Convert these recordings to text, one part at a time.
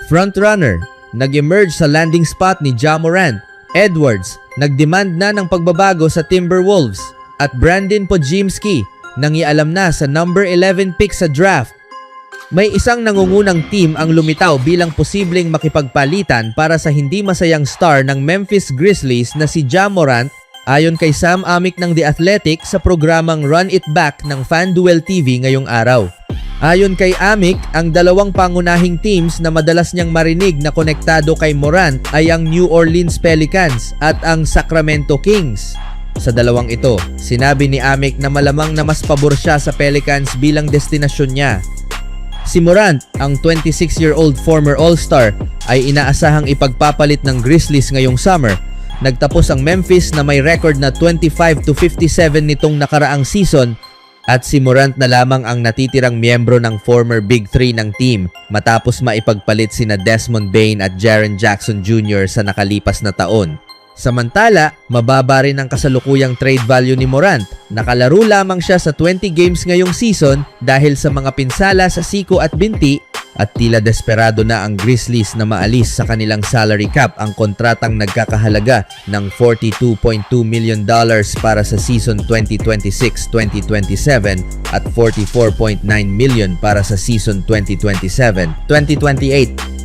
Frontrunner, nag-emerge sa landing spot ni Ja Morant. Edwards, nagdemand na ng pagbabago sa Timberwolves. At Brandon Podziemski, nangialam na sa number 11 pick sa draft. May isang nangungunang team ang lumitaw bilang posibleng makipagpalitan para sa hindi masayang star ng Memphis Grizzlies na si Ja Morant, ayon kay Sam Amick ng The Athletic sa programang Run It Back ng FanDuel TV ngayong araw. Ayon kay Amick, ang dalawang pangunahing teams na madalas niyang marinig na konektado kay Morant ay ang New Orleans Pelicans at ang Sacramento Kings. Sa dalawang ito, sinabi ni Amick na malamang na mas pabor siya sa Pelicans bilang destinasyon niya. Si Morant, ang 26-year-old former All-Star, ay inaasahang ipagpapalit ng Grizzlies ngayong summer. Nagtapos ang Memphis na may record na 25-57 nitong nakaraang season at si Morant na lamang ang natitirang miyembro ng former Big Three ng team matapos maipagpalit sina Desmond Bane at Jaren Jackson Jr. sa nakalipas na taon. Samantala, mababa rin ang kasalukuyang trade value ni Morant. Nakalaro lamang siya sa 20 games ngayong season dahil sa mga pinsala sa siko at binti at tila desperado na ang Grizzlies na maalis sa kanilang salary cap ang kontratang nagkakahalaga ng $42.2 million para sa season 2026-2027 at $44.9 million para sa season 2027-2028.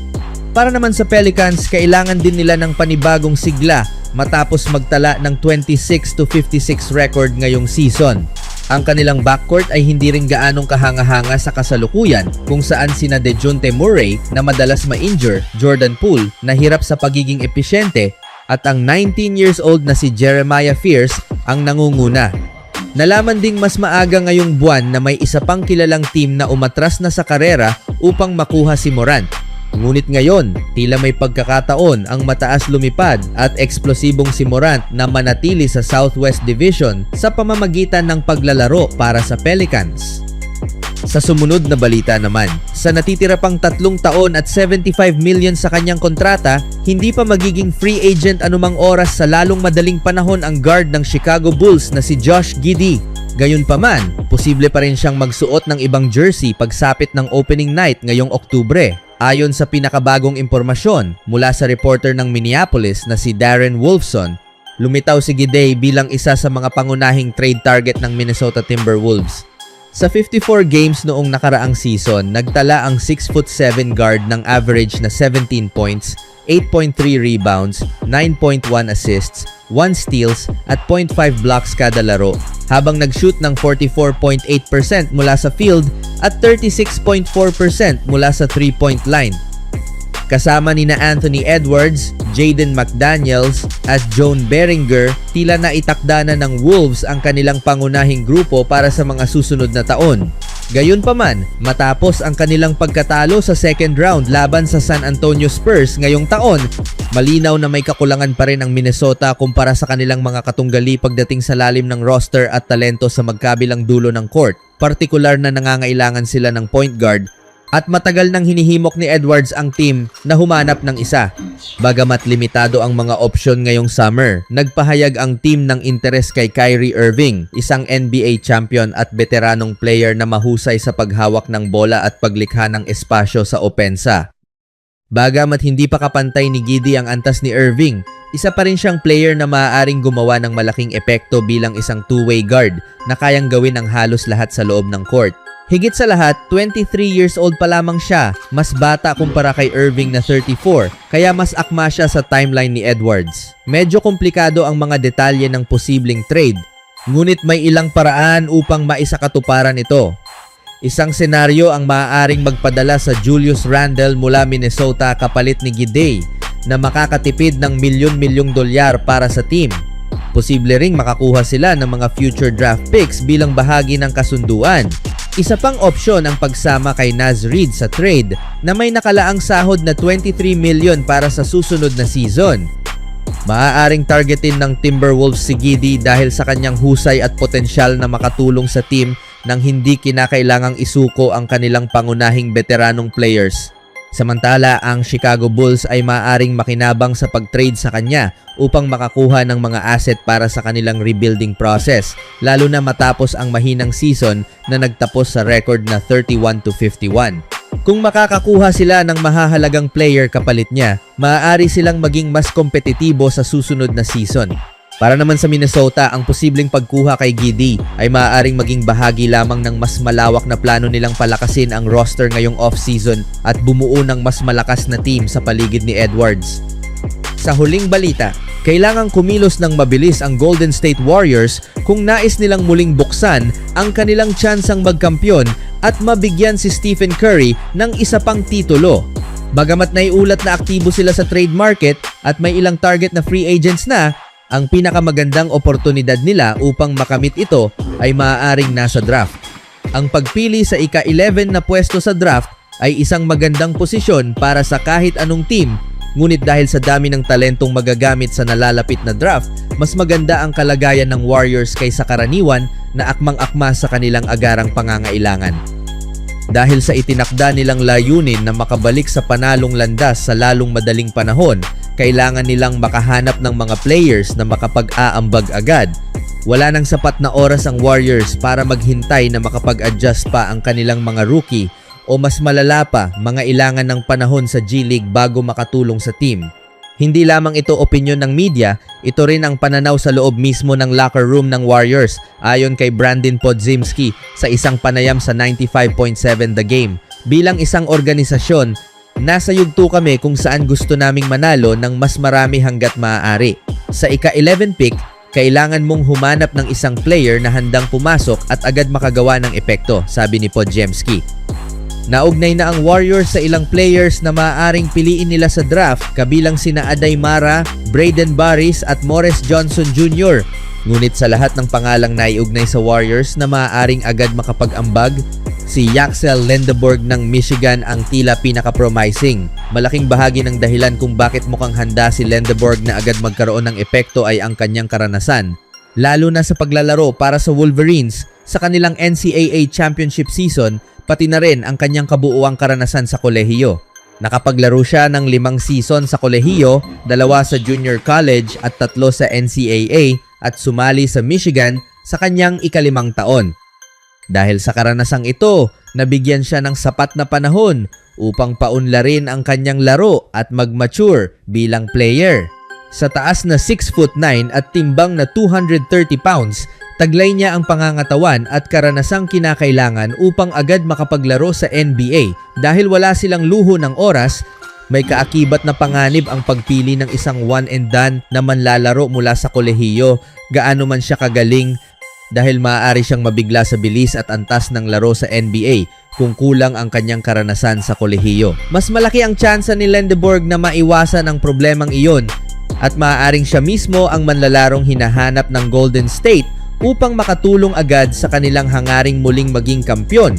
Para naman sa Pelicans, kailangan din nila ng panibagong sigla matapos magtala ng 26-56 record ngayong season. Ang kanilang backcourt ay hindi rin gaanong kahanga-hanga sa kasalukuyan kung saan sina DeJounte Murray na madalas ma-injure, Jordan Poole na hirap sa pagiging episyente at ang 19 years old na si Jeremiah Fears ang nangunguna. Nalaman ding mas maaga ngayong buwan na may isa pang kilalang team na umatras na sa karera upang makuha si Morant. Ngunit ngayon, tila may pagkakataon ang mataas lumipad at eksplosibong si Morant na manatili sa Southwest Division sa pamamagitan ng paglalaro para sa Pelicans. Sa sumunod na balita naman, sa natitira pang 3 taon at $75 million sa kanyang kontrata, hindi pa magiging free agent anumang oras sa lalong madaling panahon ang guard ng Chicago Bulls na si Josh Giddey. Gayunpaman, posible pa rin siyang magsuot ng ibang jersey pagsapit ng opening night ngayong Oktubre. Ayon sa pinakabagong impormasyon mula sa reporter ng Minneapolis na si Darren Wolfson, lumitaw si Giddey bilang isa sa mga pangunahing trade target ng Minnesota Timberwolves. Sa 54 games noong nakaraang season, nagtala ang 6'7" guard ng average na 17 points, 8.3 rebounds, 9.1 assists, 1 steals at 0.5 blocks kada laro, habang nag-shoot ng 44.8% mula sa field at 36.4% mula sa 3-point line. Kasama nina Anthony Edwards, Jaden McDaniels at Joan Beringer, tila na itakda na ng Wolves ang kanilang pangunahing grupo para sa mga susunod na taon. Gayunpaman, matapos ang kanilang pagkatalo sa second round laban sa San Antonio Spurs ngayong taon, malinaw na may kakulangan pa rin ang Minnesota kumpara sa kanilang mga katunggali pagdating sa lalim ng roster at talento sa magkabilang dulo ng court. Partikular na nangangailangan sila ng point guard at matagal nang hinihimok ni Edwards ang team na humanap ng isa. Bagamat limitado ang mga opsyon ngayong summer, nagpahayag ang team ng interes kay Kyrie Irving, isang NBA champion at veteranong player na mahusay sa paghawak ng bola at paglikha ng espasyo sa opensa. Bagamat hindi pa kapantay ni Giddey ang antas ni Irving, isa pa rin siyang player na maaaring gumawa ng malaking epekto bilang isang two-way guard na kayang gawin ang halos lahat sa loob ng court. Higit sa lahat, 23 years old pa lamang siya, mas bata kumpara kay Irving na 34, kaya mas akma siya sa timeline ni Edwards. Medyo komplikado ang mga detalye ng posibleng trade, ngunit may ilang paraan upang maisakatuparan ito. Isang senaryo ang maaaring magpadala sa Julius Randle mula Minnesota kapalit ni Giddey na makakatipid ng milyon-milyong dolyar para sa team. Posible ring makakuha sila ng mga future draft picks bilang bahagi ng kasunduan. Isa pang opsyon ang pagsama kay Naz Reid sa trade na may nakalaang sahod na $23 million para sa susunod na season. Maaaring targetin ng Timberwolves si Giddey dahil sa kanyang husay at potensyal na makatulong sa team nang hindi kinakailangang isuko ang kanilang pangunahing veteranong players. Samantala, ang Chicago Bulls ay maaaring makinabang sa pag-trade sa kanya upang makakuha ng mga asset para sa kanilang rebuilding process, lalo na matapos ang mahinang season na nagtapos sa record na 31-51. Kung makakakuha sila ng mahahalagang player kapalit niya, maaari silang maging mas kompetitibo sa susunod na season. Para naman sa Minnesota, ang posibleng pagkuha kay Giddey ay maaaring maging bahagi lamang ng mas malawak na plano nilang palakasin ang roster ngayong off-season at bumuo ng mas malakas na team sa paligid ni Edwards. Sa huling balita, kailangang kumilos ng mabilis ang Golden State Warriors kung nais nilang muling buksan ang kanilang tsansang magkampiyon at mabigyan si Stephen Curry ng isa pang titulo. Bagamat naiulat na aktibo sila sa trade market at may ilang target na free agents na, ang pinakamagandang oportunidad nila upang makamit ito ay maaaring nasa draft. Ang pagpili sa ika-11 na pwesto sa draft ay isang magandang posisyon para sa kahit anong team, ngunit dahil sa dami ng talentong magagamit sa nalalapit na draft, mas maganda ang kalagayan ng Warriors kaysa karaniwan na akmang-akma sa kanilang agarang pangangailangan. Dahil sa itinakda nilang layunin na makabalik sa panalong landas sa lalong madaling panahon, kailangan nilang makahanap ng mga players na makapag-aambag agad. Wala nang sapat na oras ang Warriors para maghintay na makapag-adjust pa ang kanilang mga rookie o mas malala pa, mga ilangan ng panahon sa G-League bago makatulong sa team. Hindi lamang ito opinyon ng media, ito rin ang pananaw sa loob mismo ng locker room ng Warriors ayon kay Brandon Podziemski sa isang panayam sa 95.7 The Game. Bilang isang organisasyon, nasa yugto kami kung saan gusto naming manalo ng mas marami hanggat maaari. Sa ika-11 pick, kailangan mong humanap ng isang player na handang pumasok at agad makagawa ng epekto, sabi ni Podziemski. Naugnay na ang Warriors sa ilang players na maaaring piliin nila sa draft kabilang sina Aday Mara, Braden Barris at Morris Johnson Jr. Ngunit sa lahat ng pangalang naiugnay sa Warriors na maaaring agad makapag-ambag, si Yaxel Lendeborg ng Michigan ang tila pinaka-promising. Malaking bahagi ng dahilan kung bakit mukhang handa si Lendeborg na agad magkaroon ng epekto ay ang kanyang karanasan, lalo na sa paglalaro para sa Wolverines sa kanilang NCAA Championship season, pati na rin ang kanyang kabuuang karanasan sa kolehiyo. Nakapaglaro siya ng 5 season sa kolehiyo, 2 sa junior college at 3 sa NCAA at sumali sa Michigan sa kanyang ika-5 taon. Dahil sa karanasang ito, nabigyan siya ng sapat na panahon upang paunlarin ang kanyang laro at mag-mature bilang player. Sa taas na 6'9" at timbang na 230 pounds, taglay niya ang pangangatawan at karanasang kinakailangan upang agad makapaglaro sa NBA. Dahil wala silang luho ng oras, may kaakibat na panganib ang pagpili ng isang one and done na manlalaro mula sa kolehiyo, gaano man siya kagaling, dahil maaari siyang mabigla sa bilis at antas ng laro sa NBA kung kulang ang kanyang karanasan sa kolehiyo. Mas malaki ang tsansa ni Lendeborg na maiwasan ang problemang iyon at maaaring siya mismo ang manlalarong hinahanap ng Golden State upang makatulong agad sa kanilang hangaring muling maging kampyon.